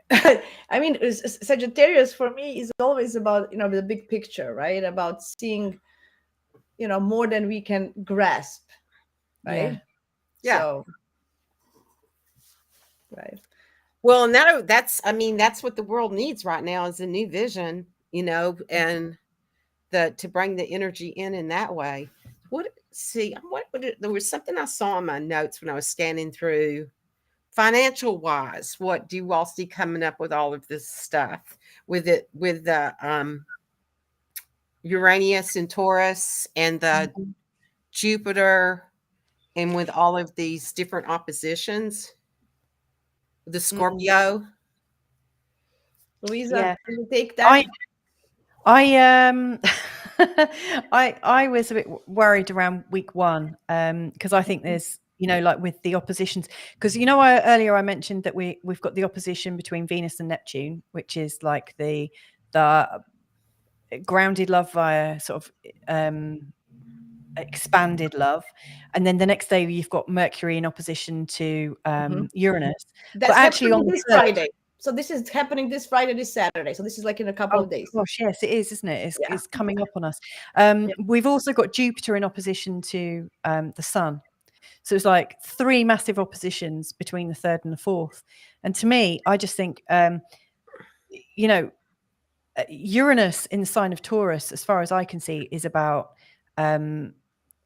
I mean, Sagittarius for me is always about, the big picture, right? About seeing, more than we can grasp, Yeah. right? Yeah. So, right. Well, and that's what the world needs right now is a new vision, and to bring the energy in that way. There was something I saw in my notes when I was scanning through financial wise. What do you all see coming up with all of this stuff with the Uranus and Taurus and the Mhm. Jupiter, and with all of these different oppositions, the Scorpio? Louisa, Yeah. can you take that? I I was a bit worried around week 1 because I think there's like with the oppositions, because earlier I mentioned that we've got the opposition between Venus and Neptune, which is like the grounded love via sort of expanded love, and then the next day you've got Mercury in opposition to Uranus. But That's actually on happening the this 3rd, Friday. So this is happening this Friday, this Saturday. So this is like in a couple oh of days. gosh, yes, it is, isn't it? Yeah. It's coming up on us. Yeah. We've also got Jupiter in opposition to the Sun. So it's like 3 massive oppositions between the 3rd and the 4th. And to me, I just think, Uranus in the sign of Taurus, as far as I can see, is about a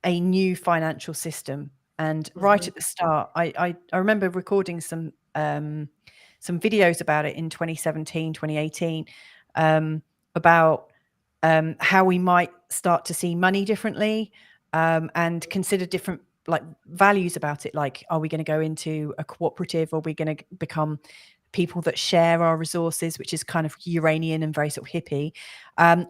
new financial system. And right at the start, I remember recording some videos about it in 2017, 2018, about how we might start to see money differently, and consider different like values about it. Like, are we going to go into a cooperative, or are we going to become people that share our resources, which is kind of Uranian and very sort of hippie,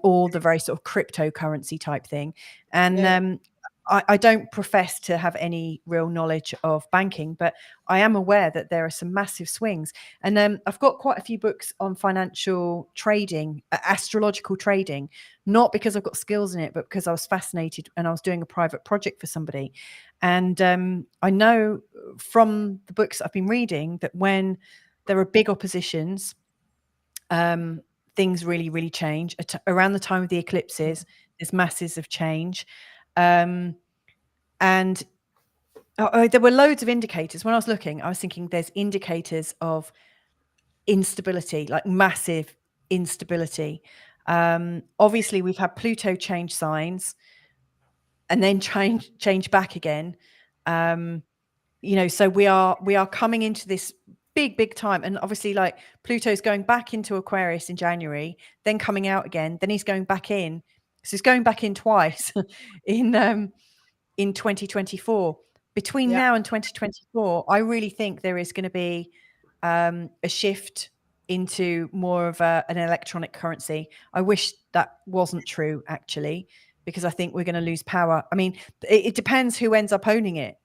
or the very sort of cryptocurrency type thing. And I don't profess to have any real knowledge of banking, but I am aware that there are some massive swings. And I've got quite a few books on financial trading, astrological trading, not because I've got skills in it, but because I was fascinated and I was doing a private project for somebody. And I know from the books I've been reading that when there are big oppositions, things really, really change. Around the time of the eclipses, there's masses of change. And there were loads of indicators. When I was looking, I was thinking there's indicators of instability, like massive instability. Obviously, we've had Pluto change signs and then change back again. So we are coming into this big time, and obviously like Pluto's going back into Aquarius in January, then coming out again, then he's going back in. So he's going back in twice in 2024. Between now and 2024, I really think there is going to be a shift into more of an electronic currency. I wish that wasn't true, actually, because I think we're going to lose power. I mean, it depends who ends up owning it.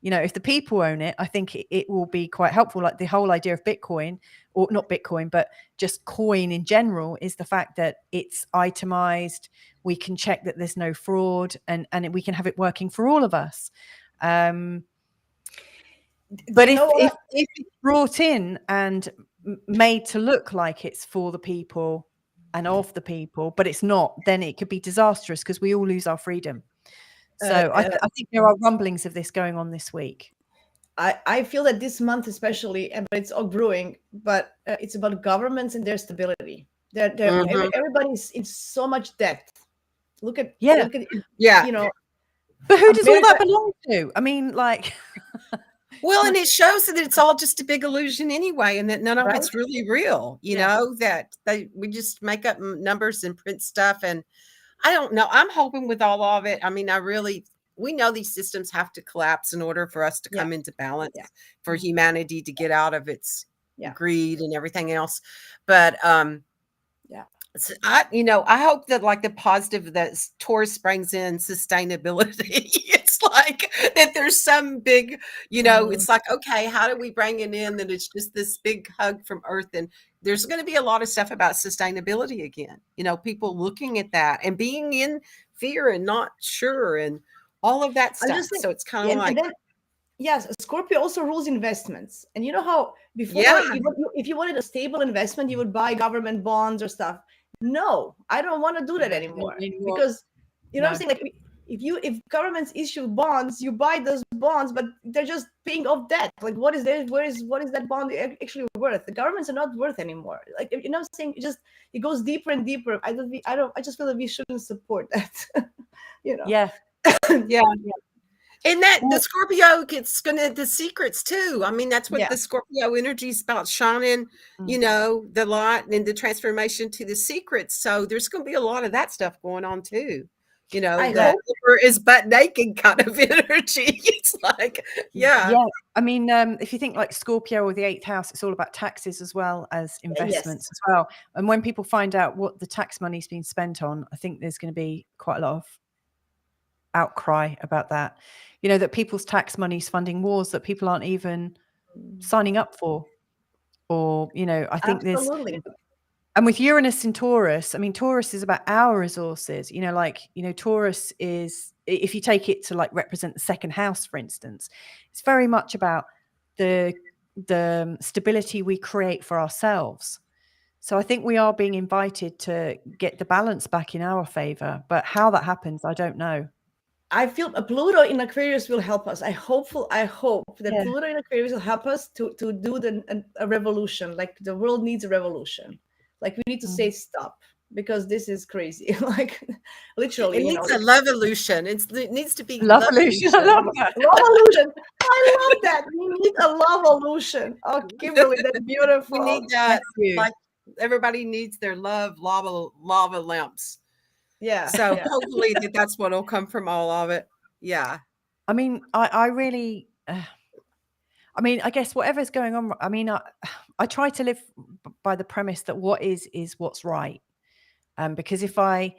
If the people own it, I think it will be quite helpful. Like the whole idea of Bitcoin, or not Bitcoin, but just coin in general, is the fact that it's itemized. We can check that there's no fraud, and we can have it working for all of us. But if it's brought in and made to look like it's for the people and of the people, but it's not, then it could be disastrous because we all lose our freedom. So I think there are rumblings of this going on this week. I feel that this month especially, but it's all brewing, but it's about governments and their stability. Everybody's in so much debt. Look at yeah. But who does all that belong to? I mean, like, well, and it shows that it's all just a big illusion anyway, and that none of it's really real. That we just make up numbers and print stuff, and I don't know. I'm hoping with all of it. I mean, we know these systems have to collapse in order for us to come into balance, for humanity to get out of its greed and everything else. But so I hope that like the positive that Taurus brings in sustainability. It's like that there's some big, it's like, okay, how do we bring it in that it's just this big hug from Earth? And there's going to be a lot of stuff about sustainability again. People looking at that and being in fear and not sure and all of that stuff. So it's kind of like, Yes, Scorpio also rules investments. And you know how before, if you wanted a stable investment, you would buy government bonds or stuff. No, I don't want to do that anymore. Because you know what I'm saying? Like if governments issue bonds, you buy those bonds, but they're just paying off debt. Like what is that bond actually worth? The governments are not worth anymore. Like you know what I'm saying? It goes deeper and deeper. I just feel that we shouldn't support that. You know. Yeah. Yeah. And that the Scorpio gets the secrets too. I mean, that's what the Scorpio energy is about, shining, you know, the light and the transformation to the secrets. So there's going to be a lot of that stuff going on too. You know, the is butt naked kind of energy. It's like, yeah. I mean, if you think like Scorpio or the 8th house, it's all about taxes as well as investments as well. And when people find out what the tax money's been spent on, I think there's going to be quite a lot of outcry about that. You know, that people's tax money is funding wars that people aren't even signing up for. Or, you know, I think there's, and with Uranus in Taurus, I mean, Taurus is about our resources, you know, like, you know, Taurus is, if you take it to like represent the 2nd house, for instance, it's very much about the stability we create for ourselves. So I think we are being invited to get the balance back in our favor, but how that happens, I don't know. I feel Pluto in Aquarius will help us. I hope that Pluto in Aquarius will help us to do a revolution. Like the world needs a revolution. Like we need to say stop, because this is crazy. Like literally, it needs a love-evolution. It needs to be love-evolution. I love that. Love-evolution. I love that. We need a love-evolution. Oh, Kimberly, that's beautiful. We need that. Like everybody needs their lava lamps. Yeah. So hopefully that's what will come from all of it. Yeah. I mean, I really, I mean, I guess whatever's going on, I mean, I try to live by the premise that what is what's right. Because if I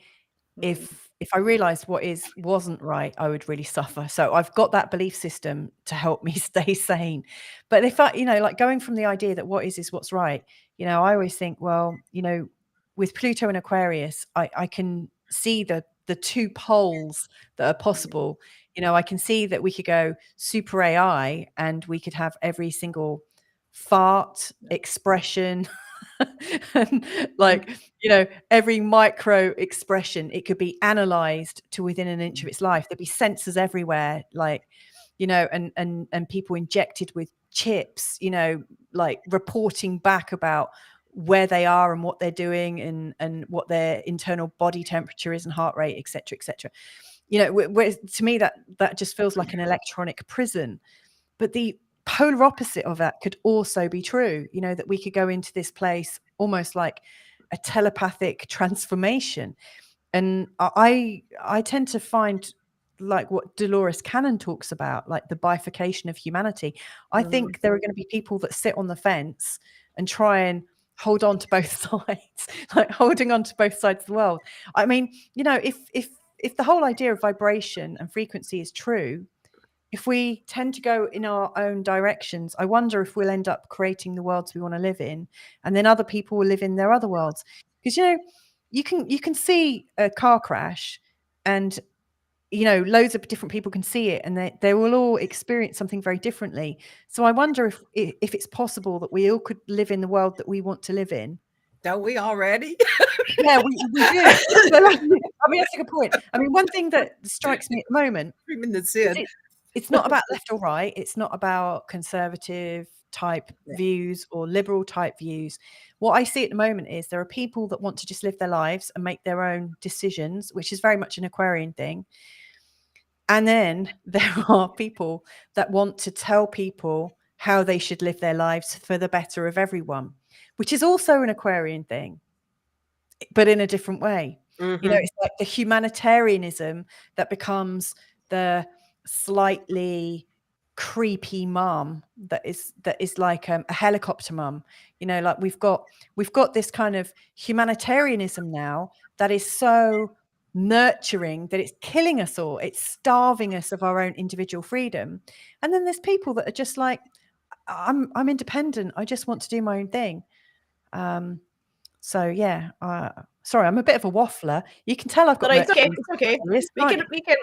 realized what wasn't right, I would really suffer. So I've got that belief system to help me stay sane. But if I, you know, like going from the idea that what is what's right, you know, I always think, well, you know, with Pluto and Aquarius, I can see the 2 poles that are possible. You know, I can see that we could go super AI and we could have every single fart expression and like, you know, every micro expression, it could be analyzed to within an inch of its life. There'd be sensors everywhere, like, you know, and people injected with chips, you know, like reporting back about where they are and what they're doing and what their internal body temperature is and heart rate, etc., etc. You know, to me that just feels like an electronic prison. But the polar opposite of that could also be true, you know, that we could go into this place almost like a telepathic transformation. And I tend to find, like what Dolores Cannon talks about, like the bifurcation of humanity. I think there are going to be people that sit on the fence and try and hold on to both sides, like holding on to both sides of the world. I mean, you know, if the whole idea of vibration and frequency is true, if we tend to go in our own directions, I wonder if we'll end up creating the worlds we want to live in, and then other people will live in their other worlds. Because, you know, you can see a car crash, and, you know, loads of different people can see it, and they will all experience something very differently. So I wonder if it's possible that we all could live in the world that we want to live in. Don't we already? Yeah, we do. I mean, that's a good point. I mean, one thing that strikes me at the moment, it's not about left or right. It's not about conservative type views or liberal type views. What I see at the moment is there are people that want to just live their lives and make their own decisions, which is very much an Aquarian thing. And then there are people that want to tell people how they should live their lives for the better of everyone, which is also an Aquarian thing, but in a different way. You know, it's like the humanitarianism that becomes the slightly creepy mom that is like a helicopter mom. You know, like we've got this kind of humanitarianism now that is so nurturing that it's killing us all. It's starving us of our own individual freedom. And then there's people that are just like, I'm independent. I just want to do my own thing. So yeah, sorry, I'm a bit of a waffler. You can tell I've got. No, it's okay. It's okay.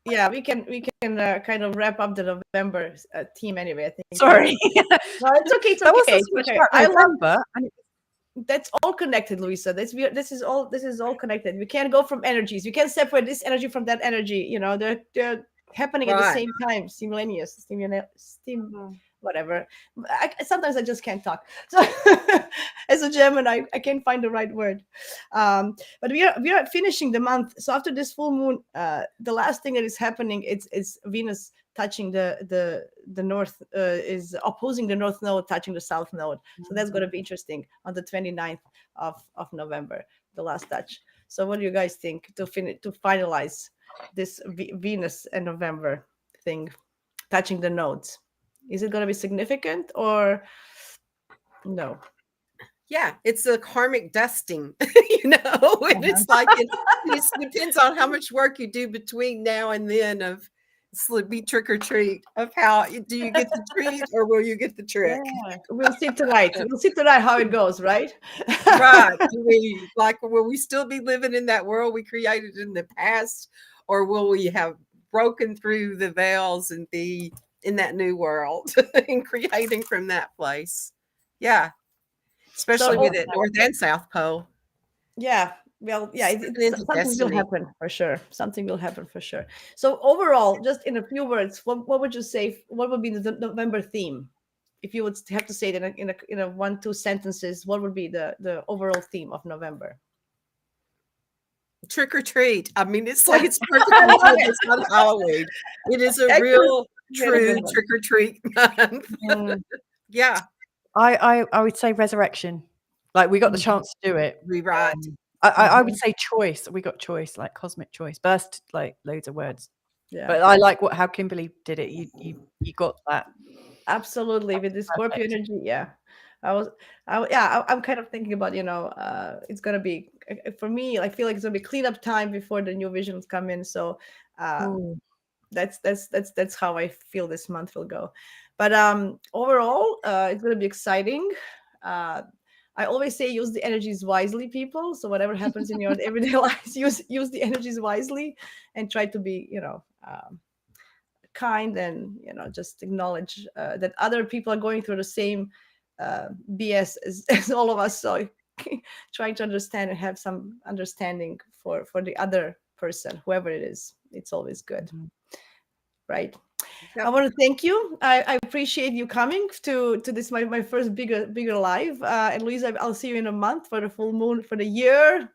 yeah, we can kind of wrap up the November theme anyway. I think. Sorry. No, it's okay. It's That okay. wasn't It's so much okay. about I love November, and that's all connected, Louisa. This is all connected. We can't go from energies. We can't separate this energy from that energy. You know, they're happening at the Right. same time, simultaneous, whatever. Sometimes I just can't talk. So as a Gemini, I can't find the right word. But we are finishing the month. So after this full moon, the last thing that is happening is Venus touching the north, is opposing the north node, touching the south node. So that's going to be interesting on the 29th of November, the last touch. So what do you guys think to finalize this Venus and November thing, touching the nodes? Is it going to be significant or no? Yeah, it's a karmic dusting, you know, and it's like it depends on how much work you do between now and then of be trick or treat, of how do you get the treat or will you get the trick? Yeah. We'll see tonight. We'll see tonight how it goes, right? Right. Will we still be living in that world we created in the past, or will we have broken through the veils and be in that new world and creating from that place? Yeah. Especially with it North and South Pole. Yeah. Well, yeah, something will happen for sure. Something will happen for sure. So overall, just in a few words, what would you say? What would be the November theme? If you would have to say it in a 1-2 sentences, what would be the overall theme of November? Trick or treat. I mean, it's like it's perfectly it's not Halloween. It is a real true trick or treat month. Yeah. I would say resurrection. Like we got the chance to do it. Rewrite. I would say choice. We got choice, like cosmic choice. Burst like loads of words. Yeah. But I like how Kimberly did it. You got that. Absolutely, with the Scorpio energy. Yeah. I'm kind of thinking about, it's gonna be, for me, I feel like it's gonna be cleanup time before the new visions come in. So that's how I feel this month will go. But overall, it's gonna be exciting. I always say use the energies wisely, people. So whatever happens in your everyday lives, use the energies wisely and try to be, kind, and just acknowledge that other people are going through the same BS as all of us. So trying to understand and have some understanding for the other person, whoever it is. It's always good, right? Yep. I want to thank you. I appreciate you coming to this my first bigger live. And Louisa, I'll see you in a month for the full moon for a year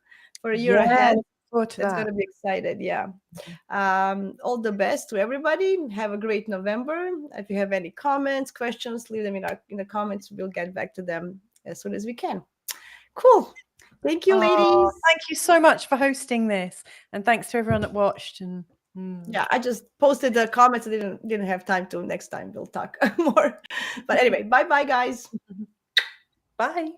ahead. That's going to be excited. Yeah. All the best to everybody. Have a great November. If you have any comments, questions, leave them in the comments. We'll get back to them as soon as we can. Cool. Thank you, ladies. Thank you so much for hosting this, and thanks to everyone that watched. And yeah, I just posted the comments. I didn't have time to. Next time we'll talk more. But anyway, bye guys. Bye.